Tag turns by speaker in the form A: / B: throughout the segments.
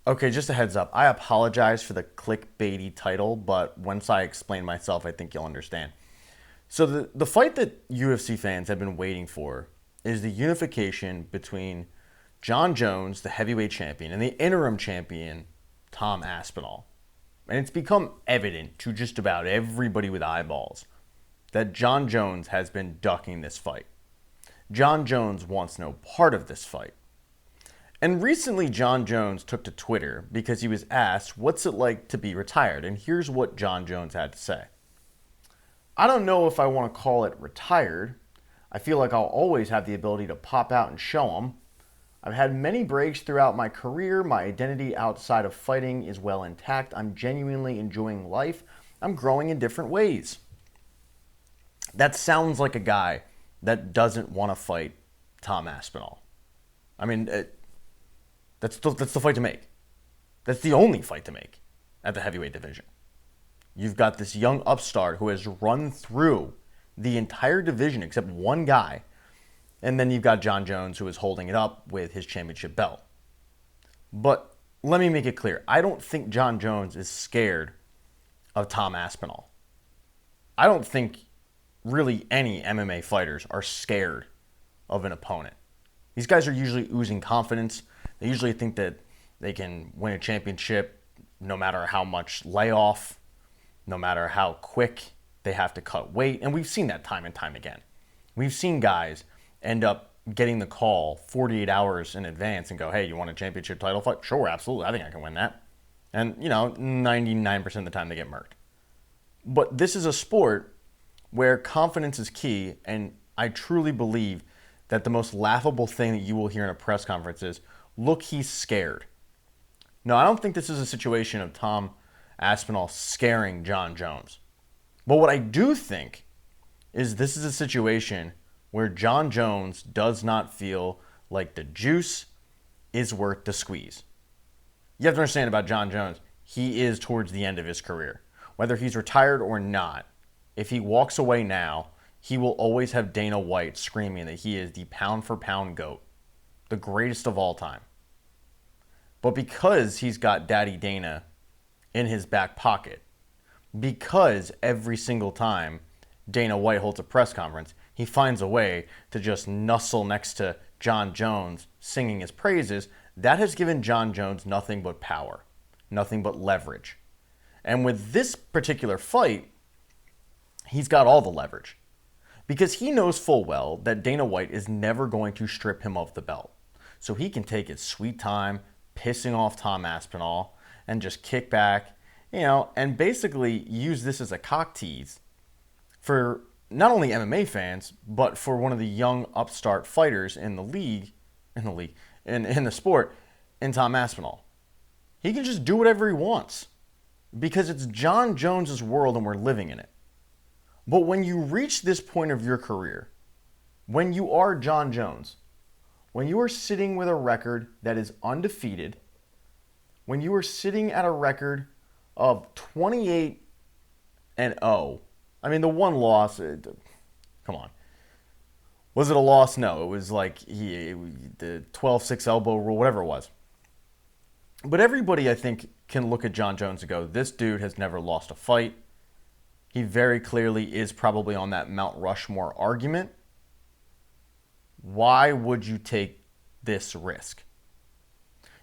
A: Okay, just a heads up. I apologize for the clickbaity title, but once I explain myself, I think you'll understand. So the fight that UFC fans have been waiting for is the unification between Jon Jones, the heavyweight champion, and the interim champion, Tom Aspinall. And it's become evident to just about everybody with eyeballs that Jon Jones has been ducking this fight. Jon Jones wants no part of this fight. And recently, Jon Jones took to Twitter because he was asked, what's it like to be retired? And here's what Jon Jones had to say. I don't know if I want to call it retired. I feel like I'll always have the ability to pop out and show them. I've had many breaks throughout my career. My identity outside of fighting is well intact. I'm genuinely enjoying life. I'm growing in different ways. That sounds like a guy that doesn't want to fight Tom Aspinall. I mean, that's the fight to make. That's the only fight to make at the heavyweight division. You've got this young upstart who has run through the entire division except one guy. And then you've got Jon Jones who is holding it up with his championship belt. But let me make it clear. I don't think Jon Jones is scared of Tom Aspinall. I don't think really any MMA fighters are scared of an opponent. These guys are usually oozing confidence. They usually think that they can win a championship no matter how much layoff, no matter how quick they have to cut weight. And we've seen that time and time again. We've seen guys end up getting the call 48 hours in advance and go, hey, you want a championship title fight? Sure, absolutely. I think I can win that. And, 99% of the time they get murked. But this is a sport where confidence is key, and I truly believe that the most laughable thing that you will hear in a press conference is, look, he's scared. No, I don't think this is a situation of Tom Aspinall scaring Jon Jones. But what I do think is this is a situation where Jon Jones does not feel like the juice is worth the squeeze. You have to understand about Jon Jones, he is towards the end of his career. Whether he's retired or not, if he walks away now, he will always have Dana White screaming that he is the pound-for-pound GOAT, the greatest of all time. But because he's got Daddy Dana in his back pocket, because every single time Dana White holds a press conference, he finds a way to just nuzzle next to Jon Jones singing his praises, that has given Jon Jones nothing but power, nothing but leverage. And with this particular fight, he's got all the leverage because he knows full well that Dana White is never going to strip him of the belt. So he can take his sweet time pissing off Tom Aspinall and just kick back, and basically use this as a cock tease for not only MMA fans, but for one of the young upstart fighters in the sport, in Tom Aspinall. He can just do whatever he wants because it's Jon Jones's world and we're living in it. But when you reach this point of your career, when you are Jon Jones, when you are sitting with a record that is undefeated, when you are sitting at a record of 28 and 0, I mean, the one loss, come on. Was it a loss? No, it was like the 12-6 elbow rule, whatever it was. But everybody, I think, can look at Jon Jones and go, this dude has never lost a fight. He very clearly is probably on that Mount Rushmore argument. Why would you take this risk?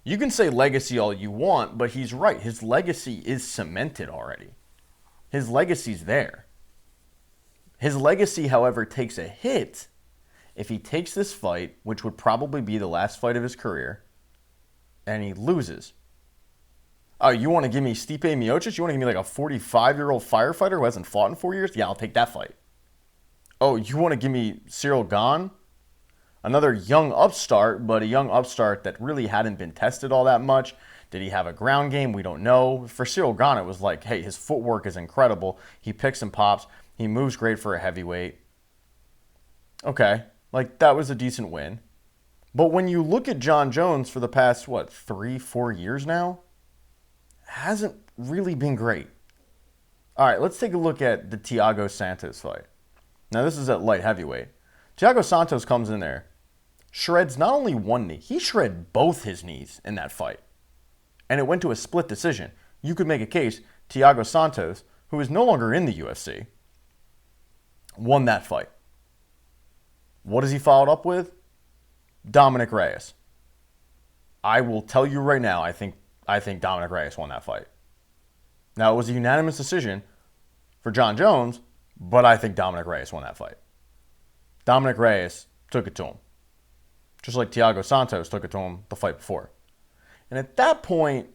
A: You can say legacy all you want, but he's right. His legacy is cemented already. His legacy's there. His legacy, however, takes a hit if he takes this fight, which would probably be the last fight of his career, and he loses. Oh, you want to give me Stipe Miocic? You want to give me like a 45-year-old firefighter who hasn't fought in 4 years? Yeah, I'll take that fight. Oh, you want to give me Cyril Gane? Another young upstart, but a young upstart that really hadn't been tested all that much. Did he have a ground game? We don't know. For Cyril Gane, it was like, hey, his footwork is incredible. He picks and pops. He moves great for a heavyweight. Okay, like that was a decent win. But when you look at Jon Jones for the past, 3-4 years now, hasn't really been great. All right, let's take a look at the Thiago Santos fight. Now, this is at light heavyweight. Thiago Santos comes in there, shreds not only one knee, he shredded both his knees in that fight. and it went to a split decision. You could make a case Thiago Santos, who is no longer in the UFC, won that fight. What has he followed up with? Dominic Reyes. I will tell you right now, I think Dominic Reyes won that fight. Now, it was a unanimous decision for Jon Jones, but I think Dominic Reyes won that fight. Dominic Reyes took it to him, just like Thiago Santos took it to him the fight before. And at that point,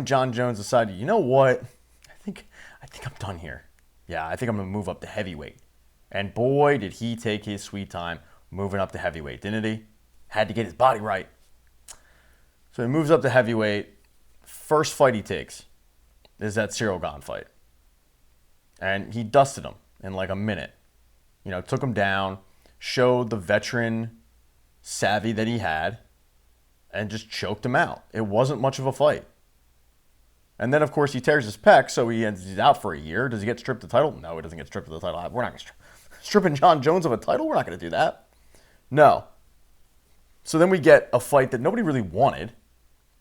A: Jon Jones decided, you know what? I think I'm done here. Yeah, I think I'm going to move up to heavyweight. And boy, did he take his sweet time moving up to heavyweight, didn't he? Had to get his body right. So he moves up to heavyweight. First fight he takes is that Cyril Gane fight. And he dusted him in like a minute. You know, took him down, showed the veteran savvy that he had, and just choked him out. It wasn't much of a fight. And then, of course, he tears his pec, so he's out for a year. Does he get stripped the title? No, he doesn't get stripped of the title. We're not going to stripping Jon Jones of a title? We're not going to do that. No. So then we get a fight that nobody really wanted,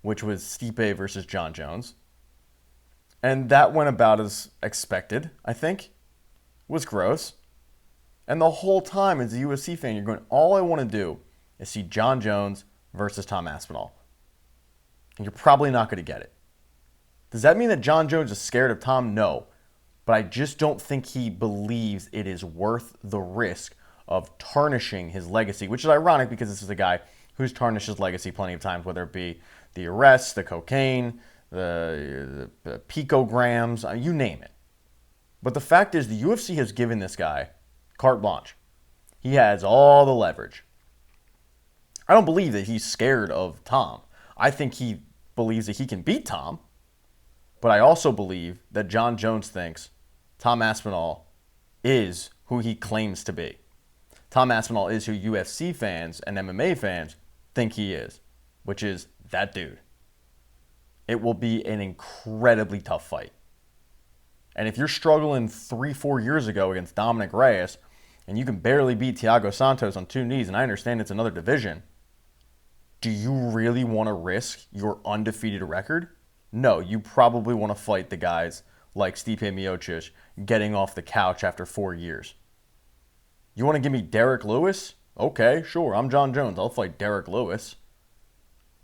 A: which was Stipe versus Jon Jones. And that went about as expected, I think. It was gross. And the whole time, as a UFC fan, you're going, all I want to do is see Jon Jones versus Tom Aspinall. And you're probably not going to get it. Does that mean that Jon Jones is scared of Tom? No. But I just don't think he believes it is worth the risk of tarnishing his legacy, which is ironic because this is a guy who's tarnished his legacy plenty of times, whether it be the arrests, the cocaine, the picograms, you name it. But the fact is the UFC has given this guy carte blanche. He has all the leverage. I don't believe that he's scared of Tom. I think he believes that he can beat Tom. But I also believe that Jon Jones thinks Tom Aspinall is who he claims to be. Tom Aspinall is who UFC fans and MMA fans think he is, which is that dude. It will be an incredibly tough fight. And if you're struggling 3-4 years ago against Dominic Reyes, and you can barely beat Thiago Santos on 2 knees, and I understand it's another division, do you really want to risk your undefeated record? No, you probably want to fight the guys like Stipe Miocic getting off the couch after 4 years. You want to give me Derek Lewis? Okay, sure, I'm Jon Jones. I'll fight Derek Lewis.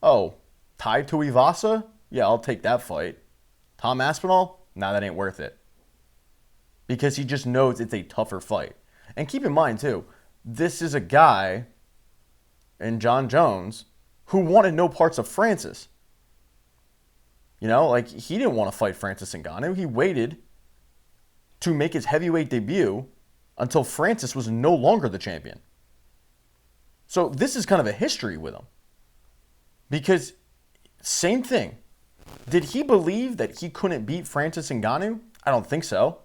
A: Oh, Tai Tuivasa? Yeah, I'll take that fight. Tom Aspinall? Nah, that ain't worth it. Because he just knows it's a tougher fight. And keep in mind, too, this is a guy in Jon Jones who wanted no parts of Francis. You know, like, he didn't want to fight Francis Ngannou. He waited to make his heavyweight debut until Francis was no longer the champion. So this is kind of a history with him. Because, same thing. Did he believe that he couldn't beat Francis Ngannou? I don't think so.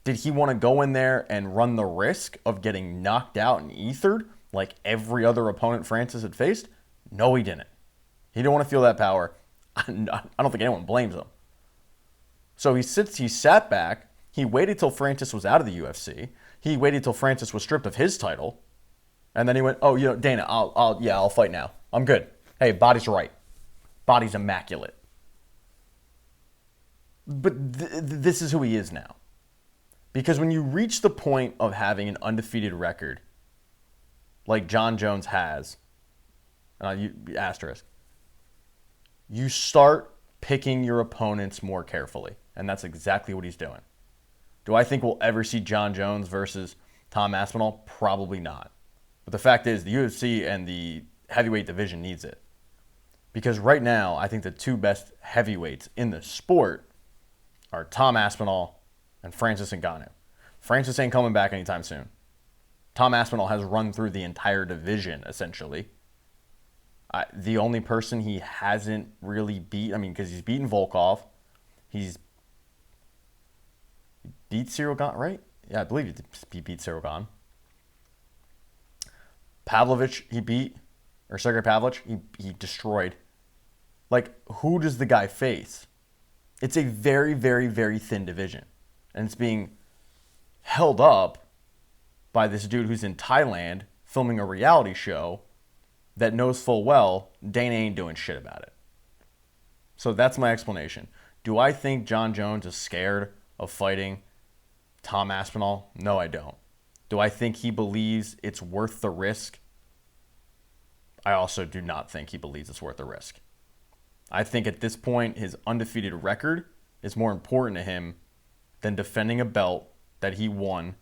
A: Did he want to go in there and run the risk of getting knocked out and ethered like every other opponent Francis had faced? No, he didn't. He didn't want to feel that power. I don't think anyone blames him. So he sat back. He waited till Francis was out of the UFC. He waited till Francis was stripped of his title. And then he went, oh, you know, Dana, I'll fight now. I'm good. Hey, body's right. Body's immaculate. But this is who he is now. Because when you reach the point of having an undefeated record, like Jon Jones has, asterisk, you start picking your opponents more carefully. And that's exactly what he's doing. Do I think we'll ever see Jon Jones versus Tom Aspinall? Probably not. But the fact is, the UFC and the heavyweight division needs it. Because right now, I think the 2 best heavyweights in the sport are Tom Aspinall and Francis Ngannou. Francis ain't coming back anytime soon. Tom Aspinall has run through the entire division, essentially. The only person he hasn't really beat, because he's beaten Volkov. He beat Cyril Gane, right? Yeah, I believe he beat Cyril Gane. Pavlovich, he beat, or Sergey Pavlovich, he destroyed. Like, who does the guy face? It's a very, very, very thin division. And it's being held up by this dude who's in Thailand filming a reality show that knows full well Dana ain't doing shit about it. So that's my explanation. Do I think Jon Jones is scared of fighting Tom Aspinall? No, I don't. Do I think he believes it's worth the risk? I also do not think he believes it's worth the risk. I think at this point, his undefeated record is more important to him than defending a belt that he won,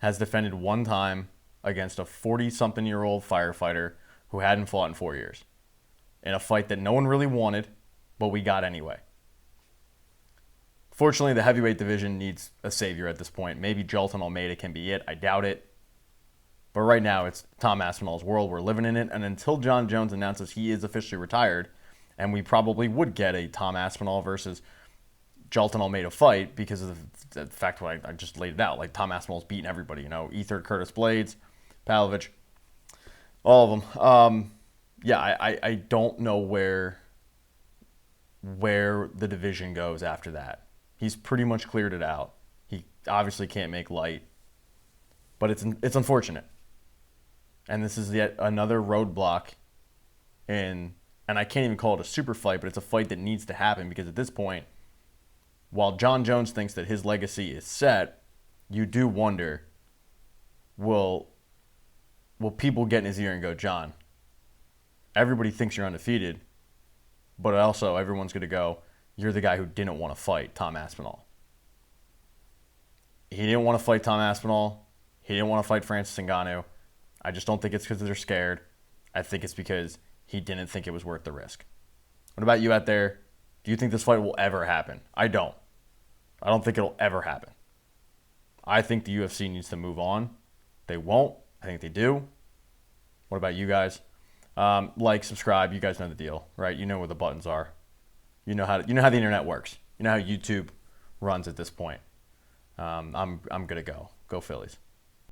A: has defended one time against a 40-something-year-old firefighter who hadn't fought in 4 years in a fight that no one really wanted, but we got anyway. Fortunately, the heavyweight division needs a savior at this point. Maybe Jolton Almeida can be it. I doubt it. But right now, it's Tom Aspinall's world. We're living in it. And until Jon Jones announces he is officially retired, and we probably would get a Tom Aspinall versus Jolton Almeida fight because of the fact that I just laid it out. Like, Tom Aspinall's beating everybody. You know, Ether, Curtis Blades, Pavlovich, all of them. I don't know where the division goes after that. He's pretty much cleared it out. He obviously can't make light, but it's unfortunate. And this is yet another roadblock and I can't even call it a super fight, but it's a fight that needs to happen because at this point, while Jon Jones thinks that his legacy is set, you do wonder, will people get in his ear and go, John, everybody thinks you're undefeated, but also everyone's going to go, you're the guy who didn't want to fight Tom Aspinall. He didn't want to fight Tom Aspinall. He didn't want to fight Francis Ngannou. I just don't think it's because they're scared. I think it's because he didn't think it was worth the risk. What about you out there? Do you think this fight will ever happen? I don't. I don't think it'll ever happen. I think the UFC needs to move on. They won't. I think they do. What about you guys? Like, subscribe. You guys know the deal, right? You know where the buttons are. You know how the internet works. You know how YouTube runs at this point. I'm gonna go Phillies.